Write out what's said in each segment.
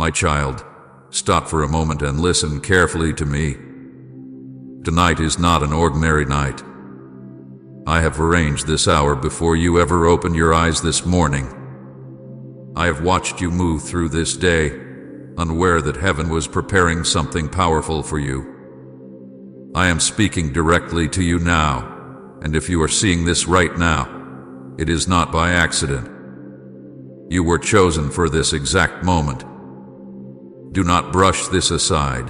My child, stop for a moment and listen carefully to me. Tonight is not an ordinary night. I have arranged this hour before you ever opened your eyes this morning. I have watched you move through this day, unaware that heaven was preparing something powerful for you. I am speaking directly to you now, and if you are seeing this right now, it is not by accident. You were chosen for this exact moment. Do not brush this aside.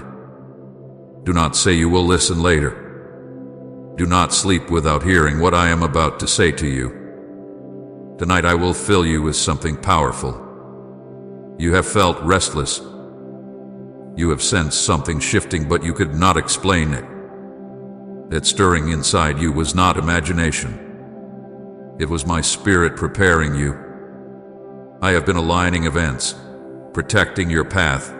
Do not say you will listen later. Do not sleep without hearing what I am about to say to you. Tonight I will fill you with something powerful. You have felt restless. You have sensed something shifting, but you could not explain it. That stirring inside you was not imagination. It was my spirit preparing you. I have been aligning events, protecting your path,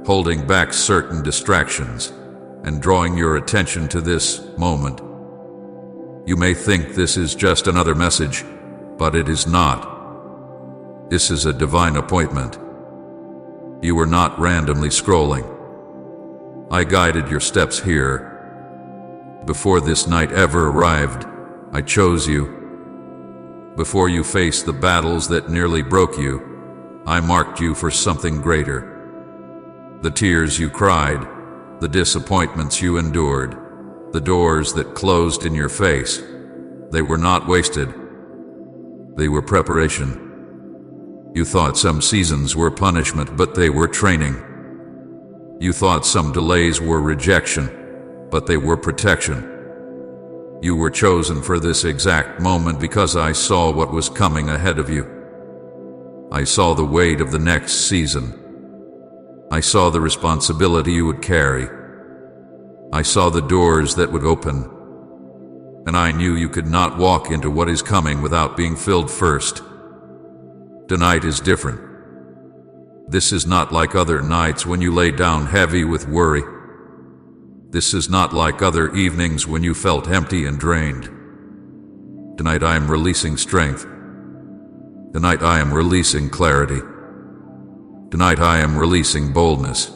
holding back certain distractions, and drawing your attention to this moment. You may think this is just another message, but it is not. This is a divine appointment. You were not randomly scrolling. I guided your steps here. Before this night ever arrived, I chose you. Before you faced the battles that nearly broke you, I marked you for something greater. The tears you cried, the disappointments you endured, the doors that closed in your face, they were not wasted. They were preparation. You thought some seasons were punishment, but they were training. You thought some delays were rejection, but they were protection. You were chosen for this exact moment because I saw what was coming ahead of you. I saw the weight of the next season. I saw the responsibility you would carry. I saw the doors that would open. And I knew you could not walk into what is coming without being filled first. Tonight is different. This is not like other nights when you lay down heavy with worry. This is not like other evenings when you felt empty and drained. Tonight I am releasing strength. Tonight I am releasing clarity. Tonight I am releasing boldness.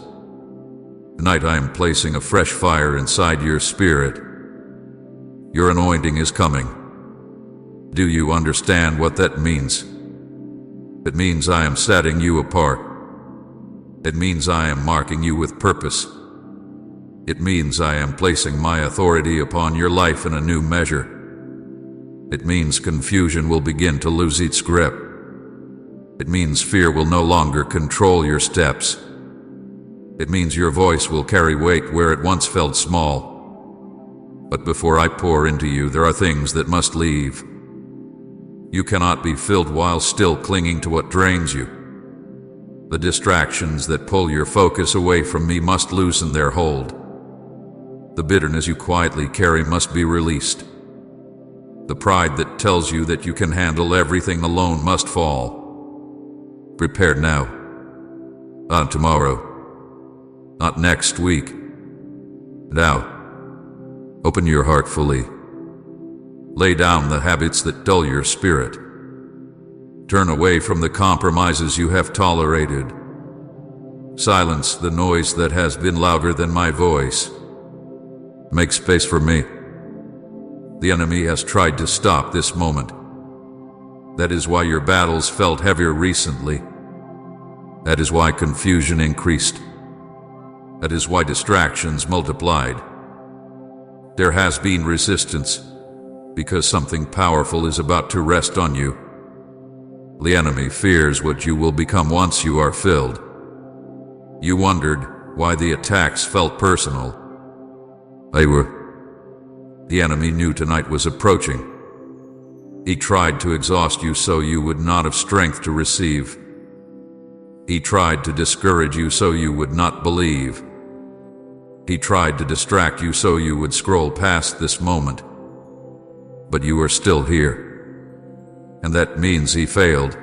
Tonight I am placing a fresh fire inside your spirit. Your anointing is coming. Do you understand what that means? It means I am setting you apart. It means I am marking you with purpose. It means I am placing my authority upon your life in a new measure. It means confusion will begin to lose its grip. It means fear will no longer control your steps. It means your voice will carry weight where it once felt small. But before I pour into you, there are things that must leave. You cannot be filled while still clinging to what drains you. The distractions that pull your focus away from me must loosen their hold. The bitterness you quietly carry must be released. The pride that tells you that you can handle everything alone must fall. Prepare now. Not tomorrow. Not next week. Now. Open your heart fully. Lay down the habits that dull your spirit. Turn away from the compromises you have tolerated. Silence the noise that has been louder than my voice. Make space for me. The enemy has tried to stop this moment. That is why your battles felt heavier recently. That is why confusion increased. That is why distractions multiplied. There has been resistance, because something powerful is about to rest on you. The enemy fears what you will become once you are filled. You wondered why the attacks felt personal. The enemy knew tonight was approaching. He tried to exhaust you so you would not have strength to receive. He tried to discourage you so you would not believe. He tried to distract you so you would scroll past this moment. But you are still here. And that means he failed.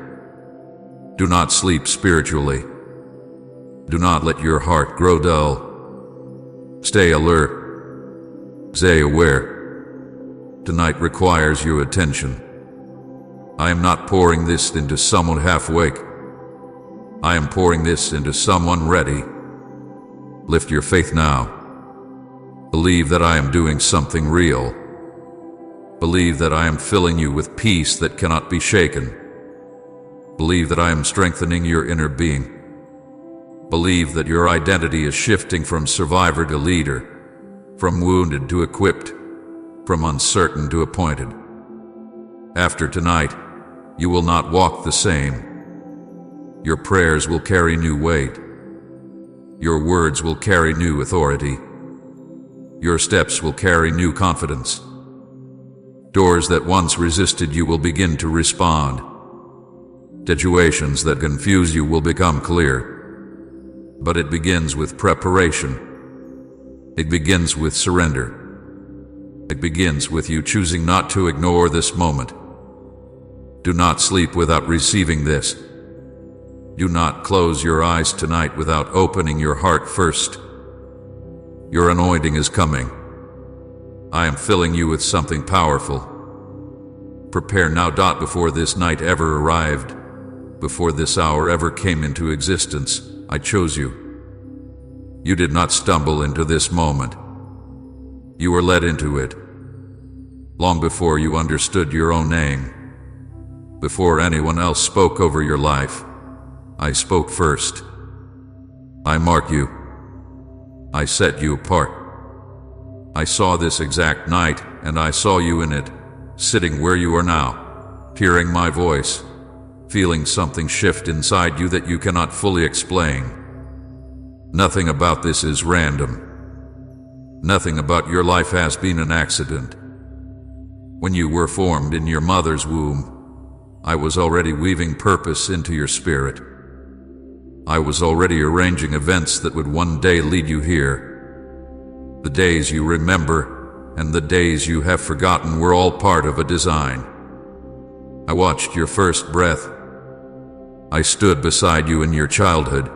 Do not sleep spiritually. Do not let your heart grow dull. Stay alert. Stay aware. Tonight requires your attention. I am not pouring this into someone half awake. I am pouring this into someone ready. Lift your faith now. Believe that I am doing something real. Believe that I am filling you with peace that cannot be shaken. Believe that I am strengthening your inner being. Believe that your identity is shifting from survivor to leader, from wounded to equipped, from uncertain to appointed. After tonight, you will not walk the same. Your prayers will carry new weight. Your words will carry new authority. Your steps will carry new confidence. Doors that once resisted you will begin to respond. Situations that confuse you will become clear. But it begins with preparation. It begins with surrender. It begins with you choosing not to ignore this moment. Do not sleep without receiving this. Do not close your eyes tonight without opening your heart first. Your anointing is coming. I am filling you with something powerful. Prepare now. Before this night ever arrived, before this hour ever came into existence, I chose you. You did not stumble into this moment. You were led into it. Long before you understood your own name, before anyone else spoke over your life, I spoke first. I mark you. I set you apart. I saw this exact night, and I saw you in it, sitting where you are now, hearing my voice, feeling something shift inside you that you cannot fully explain. Nothing about this is random. Nothing about your life has been an accident. When you were formed in your mother's womb, I was already weaving purpose into your spirit. I was already arranging events that would one day lead you here. The days you remember and the days you have forgotten were all part of a design. I watched your first breath. I stood beside you in your childhood.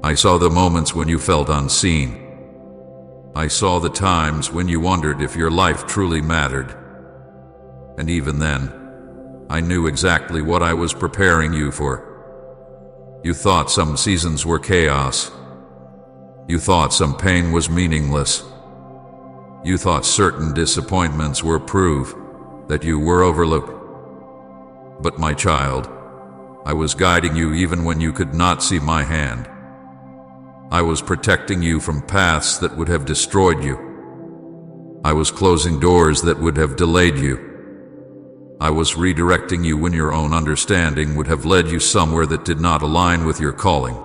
I saw the moments when you felt unseen. I saw the times when you wondered if your life truly mattered. And even then, I knew exactly what I was preparing you for. You thought some seasons were chaos. You thought some pain was meaningless. You thought certain disappointments were proof that you were overlooked. But my child, I was guiding you even when you could not see my hand. I was protecting you from paths that would have destroyed you. I was closing doors that would have delayed you. I was redirecting you when your own understanding would have led you somewhere that did not align with your calling.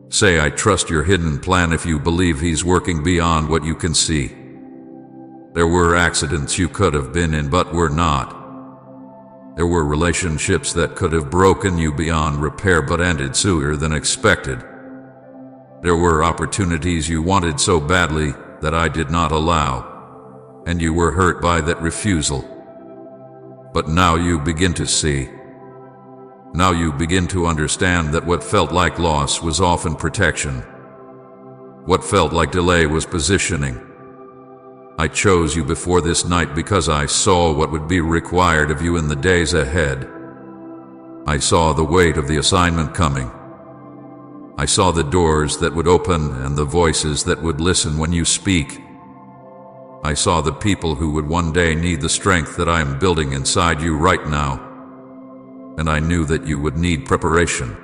Say, I trust your hidden plan if you believe he's working beyond what you can see. There were accidents you could have been in but were not. There were relationships that could have broken you beyond repair but ended sooner than expected. There were opportunities you wanted so badly that I did not allow, and you were hurt by that refusal. But now you begin to see. Now you begin to understand that what felt like loss was often protection. What felt like delay was positioning. I chose you before this night because I saw what would be required of you in the days ahead. I saw the weight of the assignment coming. I saw the doors that would open and the voices that would listen when you speak. I saw the people who would one day need the strength that I am building inside you right now. And I knew that you would need preparation.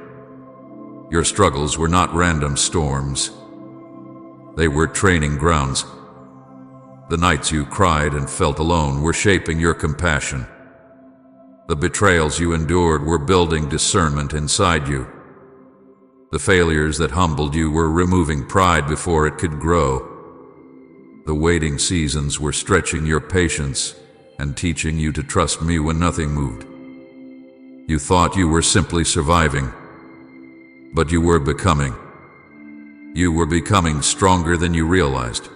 Your struggles were not random storms. They were training grounds. The nights you cried and felt alone were shaping your compassion. The betrayals you endured were building discernment inside you. The failures that humbled you were removing pride before it could grow. The waiting seasons were stretching your patience and teaching you to trust me when nothing moved. You thought you were simply surviving, but you were becoming. You were becoming stronger than you realized.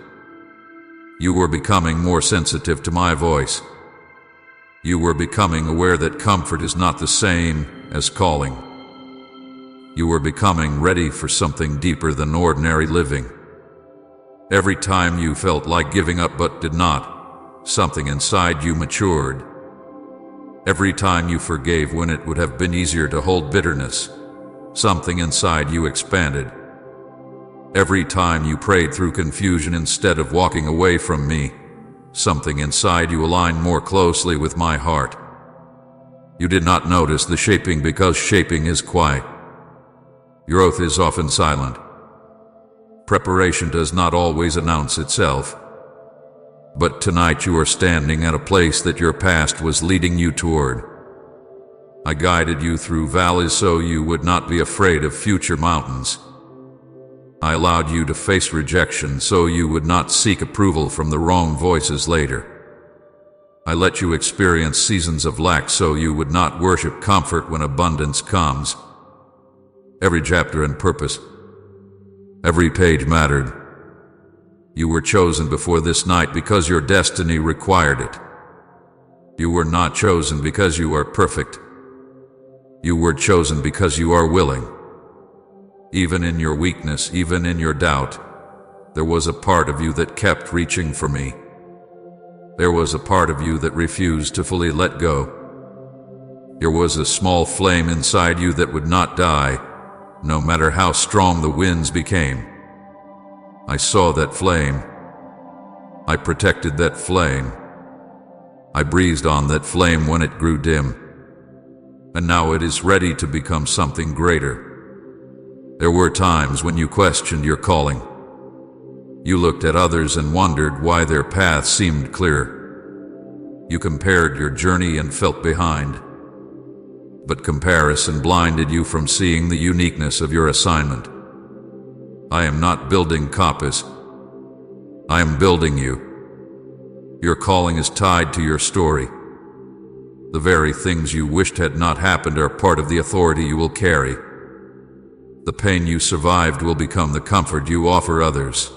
You were becoming more sensitive to my voice. You were becoming aware that comfort is not the same as calling. You were becoming ready for something deeper than ordinary living. Every time you felt like giving up but did not, something inside you matured. Every time you forgave when it would have been easier to hold bitterness, something inside you expanded. Every time you prayed through confusion instead of walking away from me, something inside you aligned more closely with my heart. You did not notice the shaping because shaping is quiet. Growth is often silent. Preparation does not always announce itself. But tonight you are standing at a place that your past was leading you toward. I guided you through valleys so you would not be afraid of future mountains. I allowed you to face rejection so you would not seek approval from the wrong voices later. I let you experience seasons of lack so you would not worship comfort when abundance comes. Every chapter and purpose, every page mattered. You were chosen before this night because your destiny required it. You were not chosen because you are perfect. You were chosen because you are willing. Even in your weakness, even in your doubt, there was a part of you that kept reaching for me. There was a part of you that refused to fully let go. There was a small flame inside you that would not die, no matter how strong the winds became. I saw that flame. I protected that flame. I breathed on that flame when it grew dim. And now it is ready to become something greater. There were times when you questioned your calling. You looked at others and wondered why their path seemed clear. You compared your journey and felt behind. But comparison blinded you from seeing the uniqueness of your assignment. I am not building copies. I am building you. Your calling is tied to your story. The very things you wished had not happened are part of the authority you will carry. The pain you survived will become the comfort you offer others.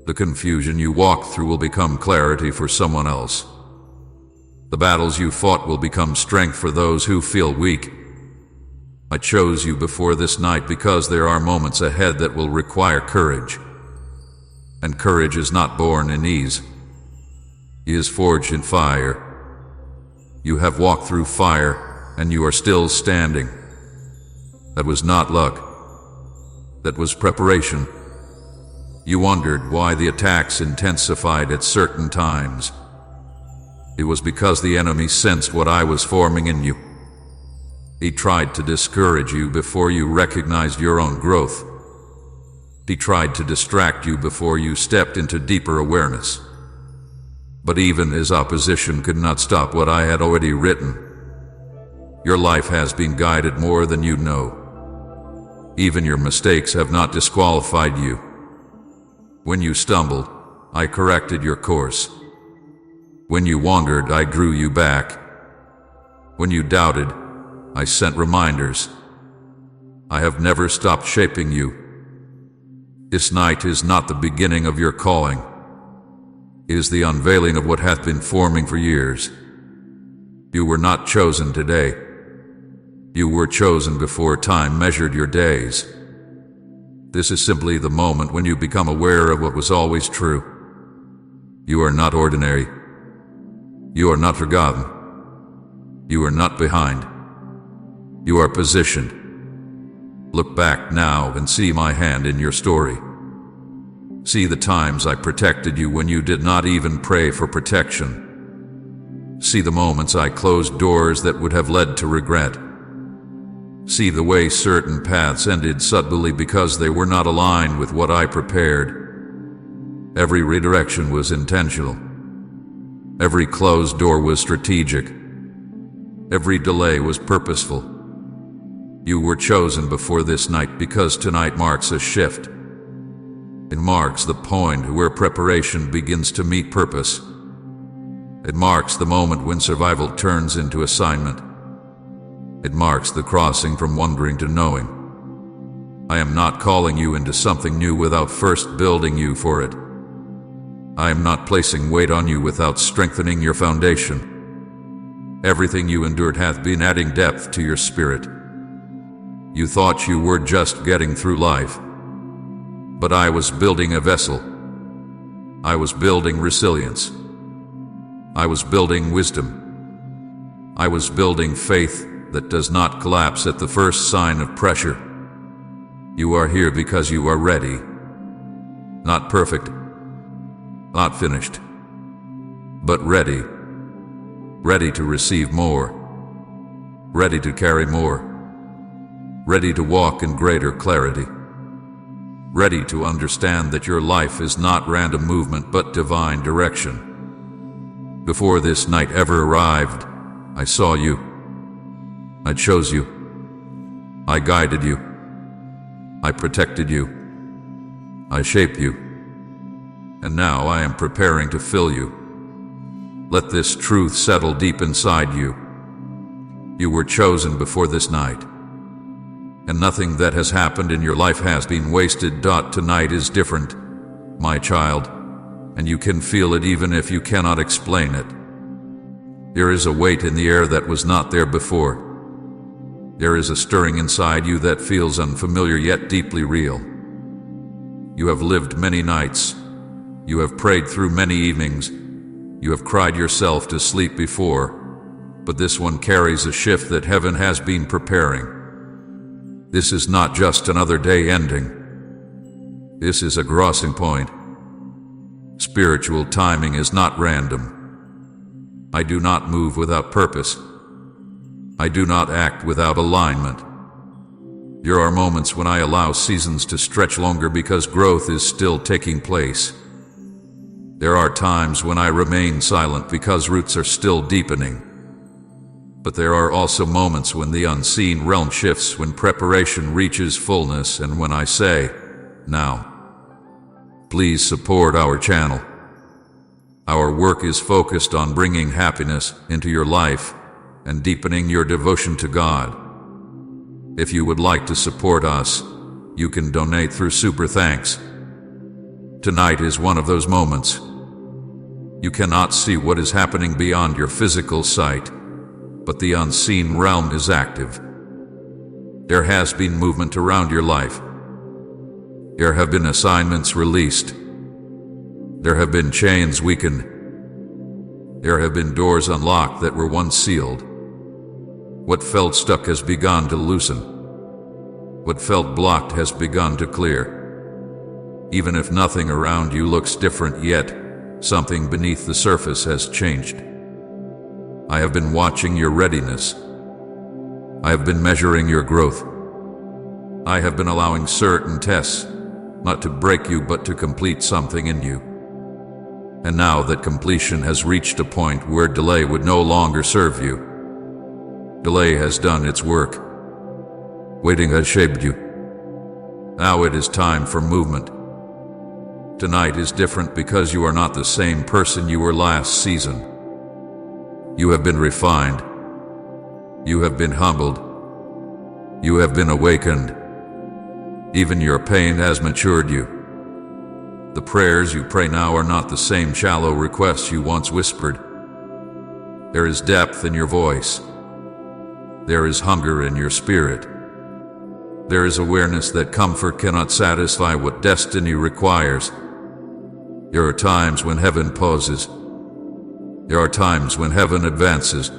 The confusion you walk through will become clarity for someone else. The battles you fought will become strength for those who feel weak. I chose you before this night because there are moments ahead that will require courage. And courage is not born in ease. It is forged in fire. You have walked through fire, and you are still standing. That was not luck. That was preparation. You wondered why the attacks intensified at certain times. It was because the enemy sensed what I was forming in you. He tried to discourage you before you recognized your own growth. He tried to distract you before you stepped into deeper awareness. But even his opposition could not stop what I had already written. Your life has been guided more than you know. Even your mistakes have not disqualified you. When you stumbled, I corrected your course. When you wandered, I drew you back. When you doubted, I sent reminders. I have never stopped shaping you. This night is not the beginning of your calling. It is the unveiling of what hath been forming for years. You were not chosen today. You were chosen before time measured your days. This is simply the moment when you become aware of what was always true. You are not ordinary. You are not forgotten. You are not behind. You are positioned. Look back now and see my hand in your story. See the times I protected you when you did not even pray for protection. See the moments I closed doors that would have led to regret. See the way certain paths ended suddenly because they were not aligned with what I prepared. Every redirection was intentional. Every closed door was strategic. Every delay was purposeful. You were chosen before this night because tonight marks a shift. It marks the point where preparation begins to meet purpose. It marks the moment when survival turns into assignment. It marks the crossing from wondering to knowing. I am not calling you into something new without first building you for it. I am not placing weight on you without strengthening your foundation. Everything you endured hath been adding depth to your spirit. You thought you were just getting through life. But I was building a vessel. I was building resilience. I was building wisdom. I was building faith that does not collapse at the first sign of pressure. You are here because you are ready. Not perfect, not finished, but ready. Ready to receive more. Ready to carry more. Ready to walk in greater clarity. Ready to understand that your life is not random movement but divine direction. Before this night ever arrived, I saw you. I chose you. I guided you. I protected you. I shaped you. And now I am preparing to fill you. Let this truth settle deep inside you. You were chosen before this night. And nothing that has happened in your life has been wasted. Tonight is different, my child, and you can feel it even if you cannot explain it. There is a weight in the air that was not there before. There is a stirring inside you that feels unfamiliar yet deeply real. You have lived many nights. You have prayed through many evenings. You have cried yourself to sleep before, but this one carries a shift that heaven has been preparing. This is not just another day ending. This is a crossing point. Spiritual timing is not random. I do not move without purpose. I do not act without alignment. There are moments when I allow seasons to stretch longer because growth is still taking place. There are times when I remain silent because roots are still deepening. But there are also moments when the unseen realm shifts, when preparation reaches fullness, and when I say, now. Please support our channel. Our work is focused on bringing happiness into your life and deepening your devotion to God. If you would like to support us, you can donate through Super Thanks. Tonight is one of those moments. You cannot see what is happening beyond your physical sight, but the unseen realm is active. There has been movement around your life. There have been assignments released. There have been chains weakened. There have been doors unlocked that were once sealed. What felt stuck has begun to loosen. What felt blocked has begun to clear. Even if nothing around you looks different yet, something beneath the surface has changed. I have been watching your readiness. I have been measuring your growth. I have been allowing certain tests, not to break you but to complete something in you. And now that completion has reached a point where delay would no longer serve you. Delay has done its work. Waiting has shaped you. Now it is time for movement. Tonight is different because you are not the same person you were last season. You have been refined. You have been humbled. You have been awakened. Even your pain has matured you. The prayers you pray now are not the same shallow requests you once whispered. There is depth in your voice. There is hunger in your spirit. There is awareness that comfort cannot satisfy what destiny requires. There are times when heaven pauses. There are times when heaven advances.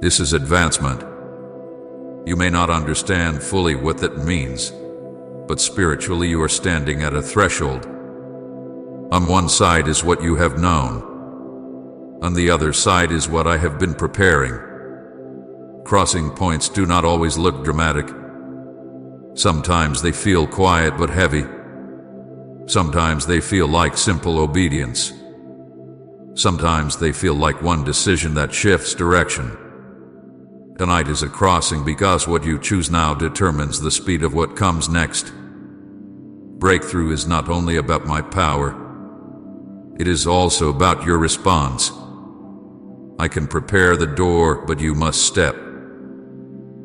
This is advancement. You may not understand fully what that means, but spiritually you are standing at a threshold. On one side is what you have known. On the other side is what I have been preparing. Crossing points do not always look dramatic. Sometimes they feel quiet but heavy. Sometimes they feel like simple obedience. Sometimes they feel like one decision that shifts direction. Tonight is a crossing because what you choose now determines the speed of what comes next. Breakthrough is not only about my power, it is also about your response. I can prepare the door, but you must step.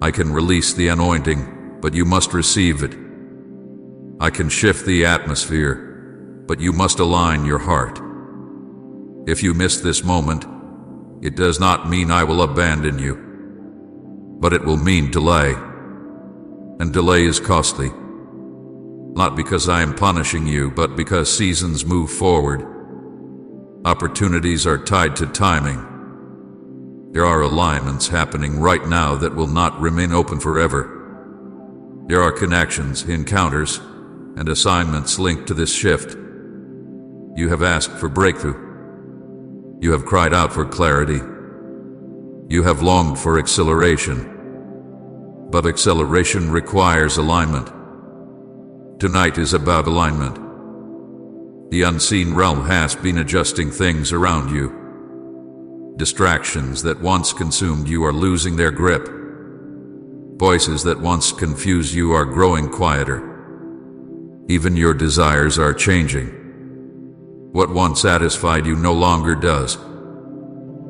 I can release the anointing, but you must receive it. I can shift the atmosphere, but you must align your heart. If you miss this moment, it does not mean I will abandon you, but it will mean delay. And delay is costly. Not because I am punishing you, but because seasons move forward. Opportunities are tied to timing. There are alignments happening right now that will not remain open forever. There are connections, encounters, and assignments linked to this shift. You have asked for breakthrough. You have cried out for clarity. You have longed for acceleration. But acceleration requires alignment. Tonight is about alignment. The unseen realm has been adjusting things around you. Distractions that once consumed you are losing their grip. Voices that once confused you are growing quieter. Even your desires are changing. What once satisfied you no longer does.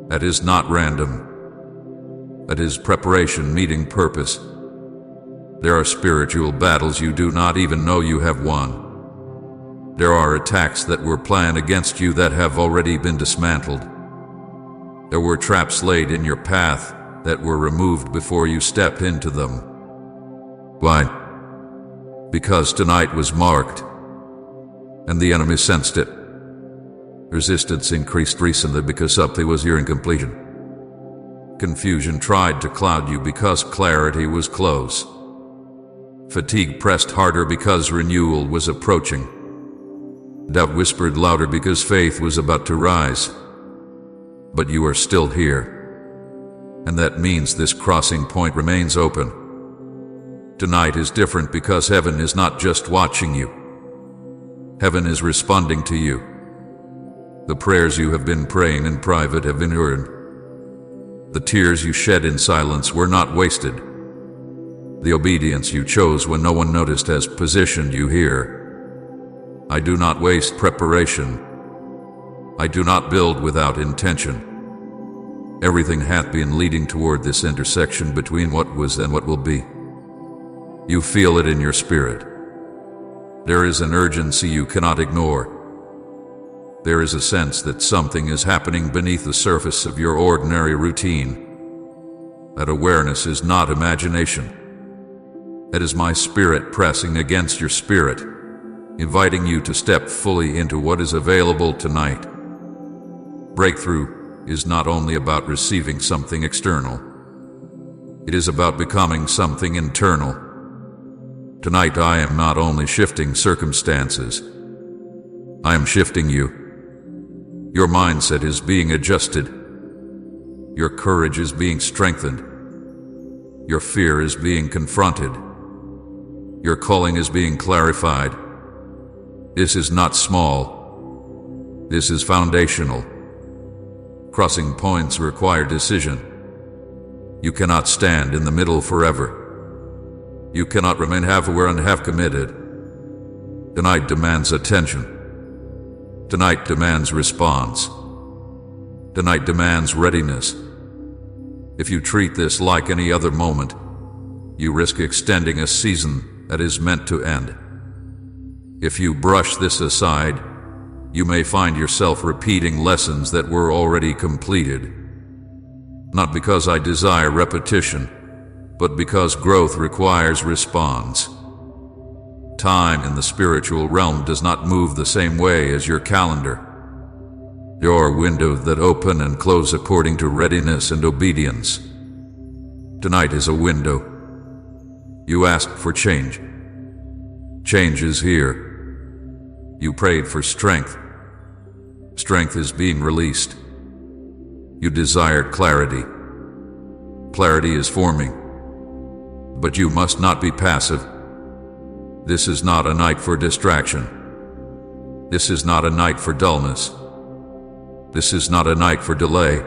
That is not random. That is preparation meeting purpose. There are spiritual battles you do not even know you have won. There are attacks that were planned against you that have already been dismantled. There were traps laid in your path that were removed before you stepped into them. Why? Because tonight was marked, and the enemy sensed it. Resistance increased recently because something was nearing completion. Confusion tried to cloud you because clarity was close. Fatigue pressed harder because renewal was approaching. Doubt whispered louder because faith was about to rise. But you are still here. And that means this crossing point remains open. Tonight is different because heaven is not just watching you. Heaven is responding to you. The prayers you have been praying in private have been heard. The tears you shed in silence were not wasted. The obedience you chose when no one noticed has positioned you here. I do not waste preparation. I do not build without intention. Everything hath been leading toward this intersection between what was and what will be. You feel it in your spirit. There is an urgency you cannot ignore. There is a sense that something is happening beneath the surface of your ordinary routine. That awareness is not imagination. It is my spirit pressing against your spirit, inviting you to step fully into what is available tonight. Breakthrough is not only about receiving something external. It is about becoming something internal. Tonight I am not only shifting circumstances, I am shifting you. Your mindset is being adjusted. Your courage is being strengthened. Your fear is being confronted. Your calling is being clarified. This is not small. This is foundational. Crossing points require decision. You cannot stand in the middle forever. You cannot remain half aware and half committed. Tonight demands attention. Tonight demands response. Tonight demands readiness. If you treat this like any other moment, you risk extending a season that is meant to end. If you brush this aside, you may find yourself repeating lessons that were already completed. Not because I desire repetition, but because growth requires response. Time in the spiritual realm does not move the same way as your calendar. There are windows that open and close according to readiness and obedience. Tonight is a window. You asked for change. Change is here. You prayed for strength. Strength is being released. You desired clarity. Clarity is forming. But you must not be passive. This is not a night for distraction. This is not a night for dullness. This is not a night for delay.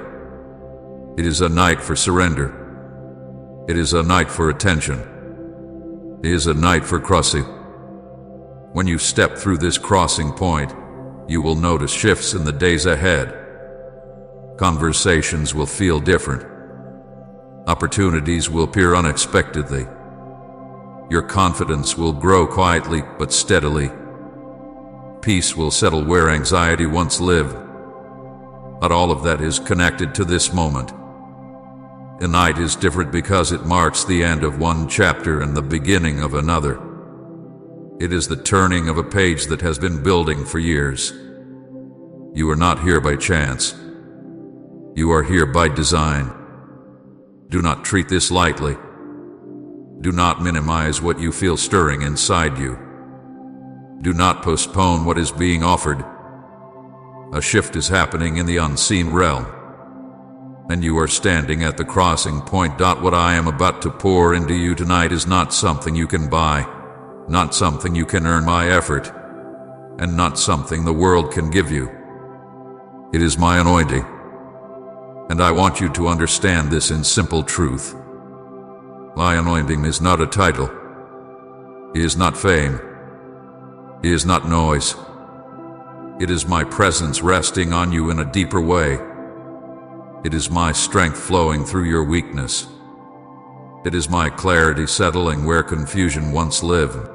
It is a night for surrender. It is a night for attention. It is a night for crossing. When you step through this crossing point, you will notice shifts in the days ahead. Conversations will feel different. Opportunities will appear unexpectedly. Your confidence will grow quietly but steadily. Peace will settle where anxiety once lived. But all of that is connected to this moment. A night is different because it marks the end of one chapter and the beginning of another. It is the turning of a page that has been building for years. You are not here by chance. You are here by design. Do not treat this lightly. Do not minimize what you feel stirring inside you. Do not postpone what is being offered. A shift is happening in the unseen realm, and you are standing at the crossing point. What I am about to pour into you tonight is not something you can buy, not something you can earn by effort, and not something the world can give you. It is my anointing, and I want you to understand this in simple truth. My anointing is not a title. It is not fame. It is not noise. It is my presence resting on you in a deeper way. It is my strength flowing through your weakness. It is my clarity settling where confusion once lived.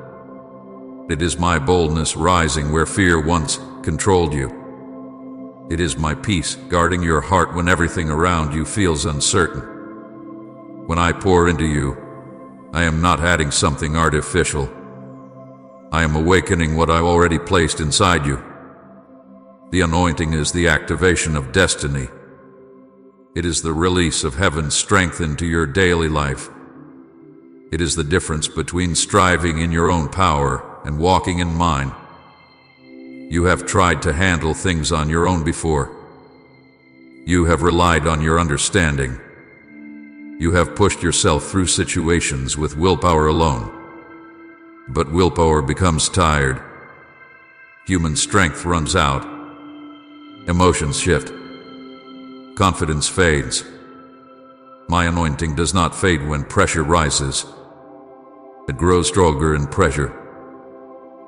It is my boldness rising where fear once controlled you. It is my peace guarding your heart when everything around you feels uncertain. When I pour into you, I am not adding something artificial. I am awakening what I've already placed inside you. The anointing is the activation of destiny. It is the release of heaven's strength into your daily life. It is the difference between striving in your own power and walking in mine. You have tried to handle things on your own before. You have relied on your understanding. You have pushed yourself through situations with willpower alone. But willpower becomes tired. Human strength runs out. Emotions shift. Confidence fades. My anointing does not fade when pressure rises. It grows stronger in pressure.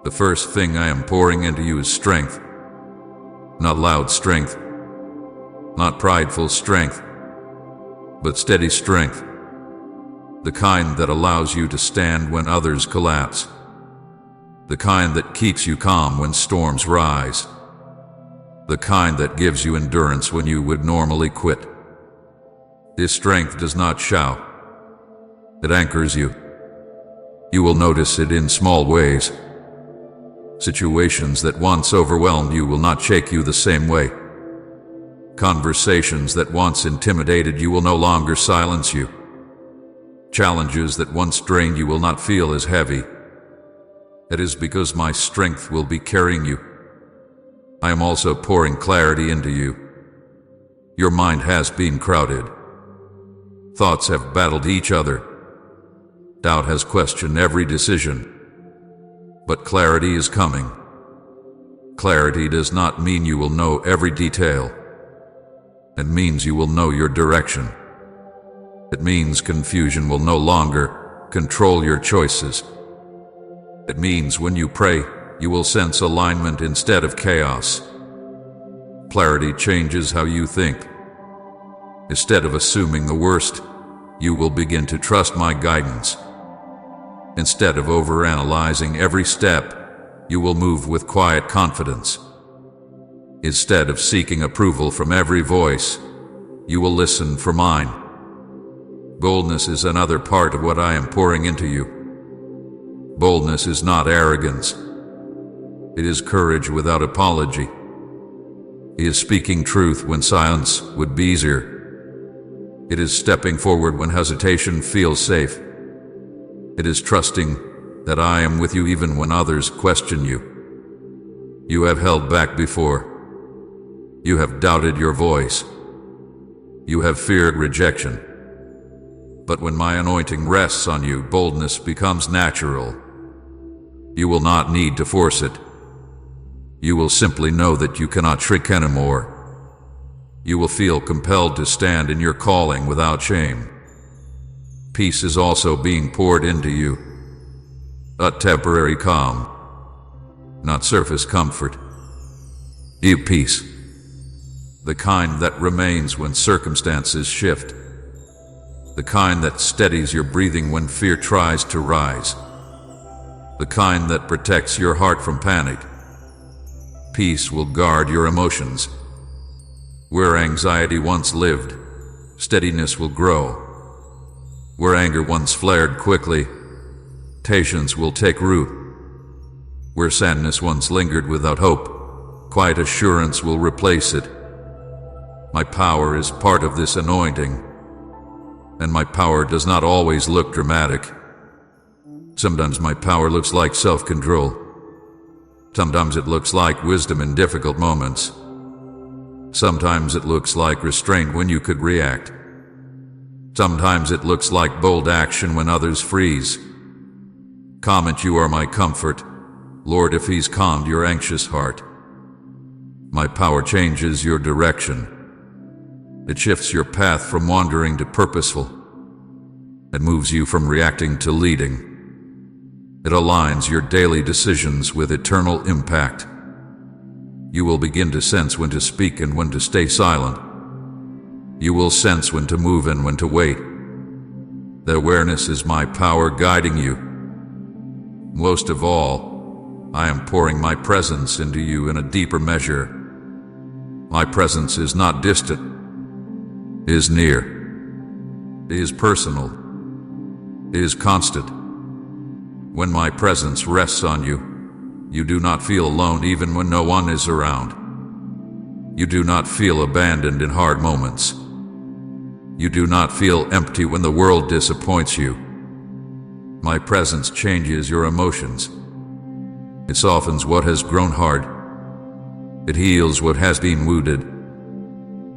The first thing I am pouring into you is strength. Not loud strength. Not prideful strength. But steady strength. The kind that allows you to stand when others collapse. The kind that keeps you calm when storms rise. The kind that gives you endurance when you would normally quit. This strength does not shout. It anchors you. You will notice it in small ways. Situations that once overwhelmed you will not shake you the same way. Conversations that once intimidated you will no longer silence you. Challenges that once drained you will not feel as heavy. That is because my strength will be carrying you. I am also pouring clarity into you. Your mind has been crowded. Thoughts have battled each other. Doubt has questioned every decision. But clarity is coming. Clarity does not mean you will know every detail. It means you will know your direction. It means confusion will no longer control your choices. It means when you pray, you will sense alignment instead of chaos. Clarity changes how you think. Instead of assuming the worst, you will begin to trust my guidance. Instead of overanalyzing every step, you will move with quiet confidence. Instead of seeking approval from every voice, you will listen for mine. Boldness is another part of what I am pouring into you. Boldness is not arrogance. It is courage without apology. It is speaking truth when silence would be easier. It is stepping forward when hesitation feels safe. It is trusting that I am with you even when others question you. You have held back before. You have doubted your voice. You have feared rejection. But when my anointing rests on you, boldness becomes natural. You will not need to force it. You will simply know that you cannot shrink anymore. You will feel compelled to stand in your calling without shame. Peace is also being poured into you. A temporary calm, not surface comfort. Deep peace. The kind that remains when circumstances shift. The kind that steadies your breathing when fear tries to rise. The kind that protects your heart from panic. Peace will guard your emotions. Where anxiety once lived, steadiness will grow. Where anger once flared quickly, patience will take root. Where sadness once lingered without hope, quiet assurance will replace it. My power is part of this anointing. And my power does not always look dramatic. Sometimes my power looks like self-control. Sometimes it looks like wisdom in difficult moments. Sometimes it looks like restraint when you could react. Sometimes it looks like bold action when others freeze. Comment, you are my comfort, Lord, if he's calmed your anxious heart. My power changes your direction. It shifts your path from wandering to purposeful. It moves you from reacting to leading. It aligns your daily decisions with eternal impact. You will begin to sense when to speak and when to stay silent. You will sense when to move and when to wait. The awareness is my power guiding you. Most of all, I am pouring my presence into you in a deeper measure. My presence is not distant. It is near. It is personal. It is constant. When my presence rests on you, you do not feel alone even when no one is around. You do not feel abandoned in hard moments. You do not feel empty when the world disappoints you. My presence changes your emotions. It softens what has grown hard. It heals what has been wounded.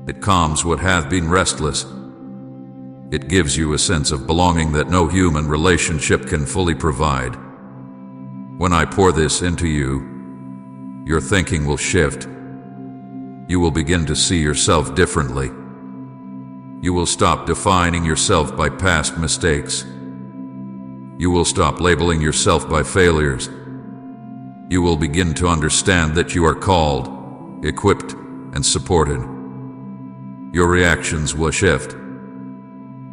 It calms what hath been restless. It gives you a sense of belonging that no human relationship can fully provide. When I pour this into you, your thinking will shift. You will begin to see yourself differently. You will stop defining yourself by past mistakes. You will stop labeling yourself by failures. You will begin to understand that you are called, equipped, and supported. Your reactions will shift.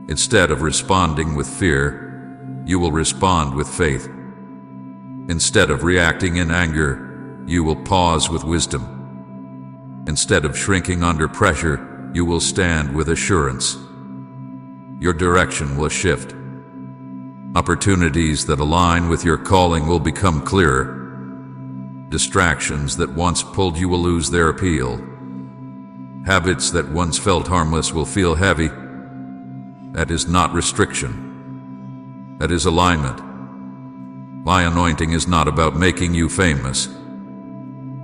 Instead of responding with fear, you will respond with faith. Instead of reacting in anger, you will pause with wisdom. Instead of shrinking under pressure, you will stand with assurance. Your direction will shift. Opportunities that align with your calling will become clearer. Distractions that once pulled you will lose their appeal. Habits that once felt harmless will feel heavy. That is not restriction. That is alignment. My anointing is not about making you famous.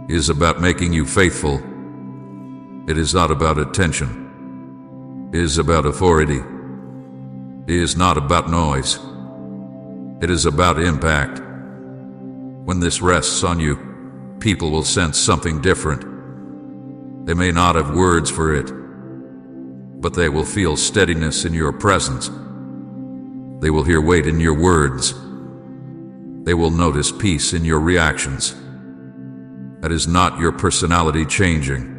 It is about making you faithful. It is not about attention. It is about authority. It is not about noise. It is about impact. When this rests on you, people will sense something different. They may not have words for it, but they will feel steadiness in your presence. They will hear weight in your words. They will notice peace in your reactions. That is not your personality changing.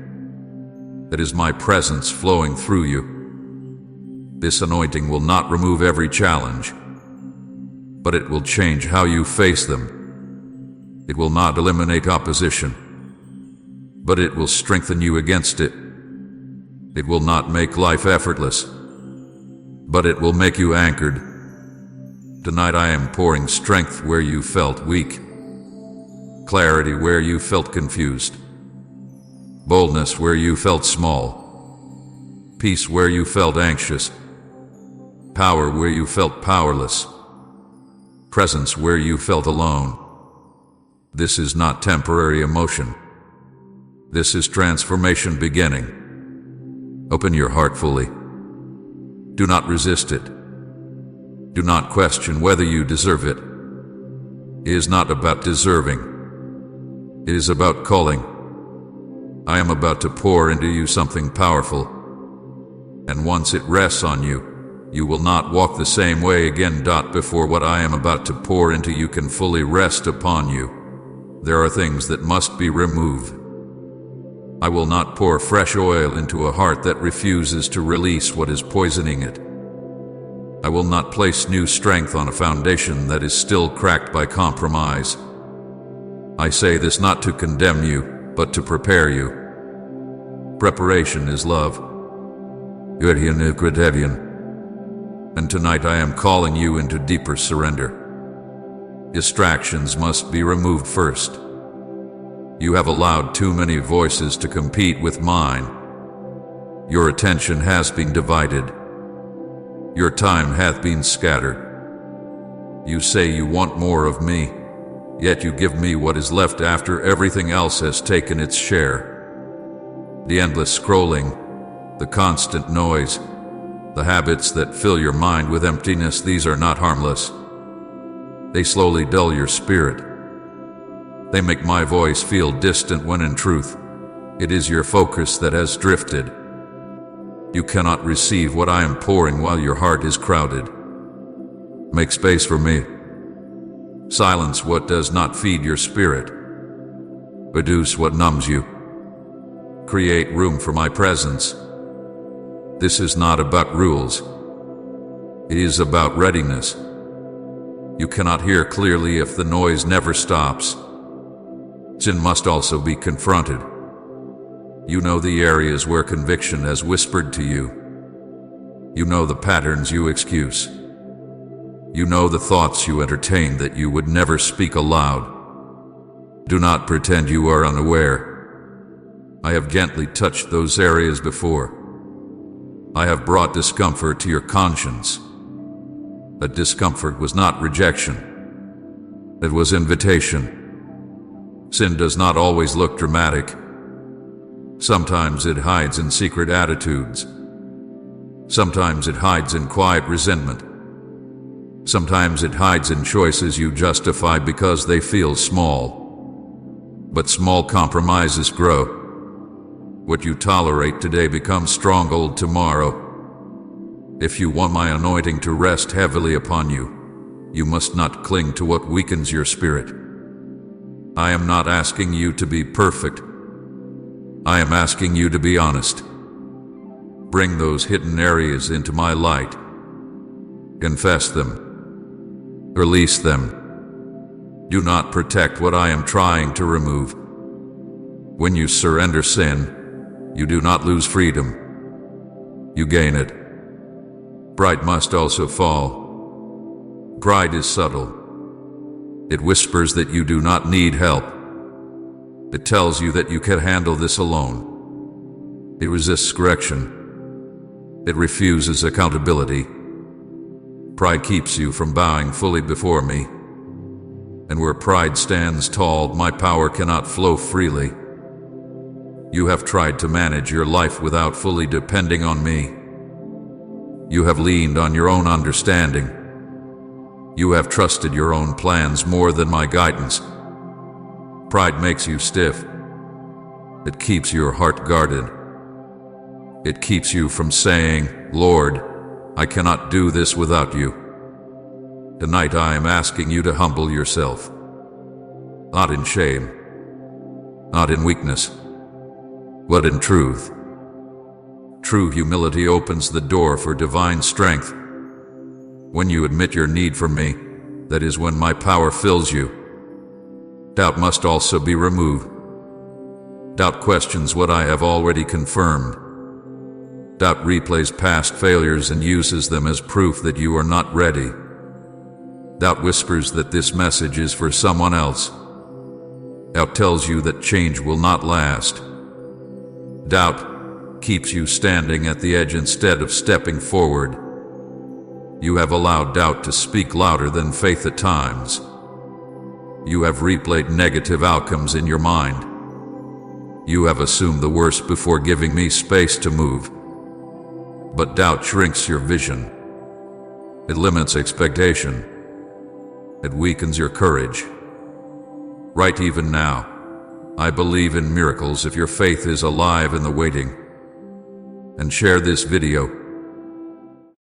That is my presence flowing through you. This anointing will not remove every challenge, but it will change how you face them. It will not eliminate opposition, but it will strengthen you against it. It will not make life effortless, but it will make you anchored. Tonight I am pouring strength where you felt weak, clarity where you felt confused, boldness where you felt small, peace where you felt anxious, power where you felt powerless, presence where you felt alone. This is not temporary emotion. This is transformation beginning. Open your heart fully. Do not resist it. Do not question whether you deserve it. It is not about deserving. It is about calling. I am about to pour into you something powerful. And once it rests on you, you will not walk the same way again. Before what I am about to pour into you can fully rest upon you, there are things that must be removed. I will not pour fresh oil into a heart that refuses to release what is poisoning it. I will not place new strength on a foundation that is still cracked by compromise. I say this not to condemn you, but to prepare you. Preparation is love. And tonight I am calling you into deeper surrender. Distractions must be removed first. You have allowed too many voices to compete with mine. Your attention has been divided. Your time hath been scattered. You say you want more of me, yet you give me what is left after everything else has taken its share. The endless scrolling, the constant noise, the habits that fill your mind with emptiness, these are not harmless. They slowly dull your spirit. They make my voice feel distant when in truth, it is your focus that has drifted. You cannot receive what I am pouring while your heart is crowded. Make space for me. Silence what does not feed your spirit. Reduce what numbs you. Create room for my presence. This is not about rules. It is about readiness. You cannot hear clearly if the noise never stops. Sin must also be confronted. You know the areas where conviction has whispered to you. You know the patterns you excuse. You know the thoughts you entertain that you would never speak aloud. Do not pretend you are unaware. I have gently touched those areas before. I have brought discomfort to your conscience. That discomfort was not rejection. It was invitation. Sin does not always look dramatic. Sometimes it hides in secret attitudes. Sometimes it hides in quiet resentment. Sometimes it hides in choices you justify because they feel small. But small compromises grow. What you tolerate today becomes stronghold tomorrow. If you want my anointing to rest heavily upon you, you must not cling to what weakens your spirit. I am not asking you to be perfect. I am asking you to be honest. Bring those hidden areas into my light. Confess them. Release them. Do not protect what I am trying to remove. When you surrender sin, you do not lose freedom. You gain it. Pride must also fall. Pride is subtle. It whispers that you do not need help. It tells you that you can handle this alone. It resists correction. It refuses accountability. Pride keeps you from bowing fully before me. And where pride stands tall, my power cannot flow freely. You have tried to manage your life without fully depending on me. You have leaned on your own understanding. You have trusted your own plans more than my guidance. Pride makes you stiff. It keeps your heart guarded. It keeps you from saying, Lord, I cannot do this without you. Tonight I am asking you to humble yourself. Not in shame, not in weakness, but in truth. True humility opens the door for divine strength. When you admit your need for me, that is when my power fills you. Doubt must also be removed. Doubt questions what I have already confirmed. Doubt replays past failures and uses them as proof that you are not ready. Doubt whispers that this message is for someone else. Doubt tells you that change will not last. Doubt keeps you standing at the edge instead of stepping forward. You have allowed doubt to speak louder than faith at times. You have replayed negative outcomes in your mind. You have assumed the worst before giving me space to move. But doubt shrinks your vision. It limits expectation. It weakens your courage. Right even now, I believe in miracles if your faith is alive in the waiting. And share this video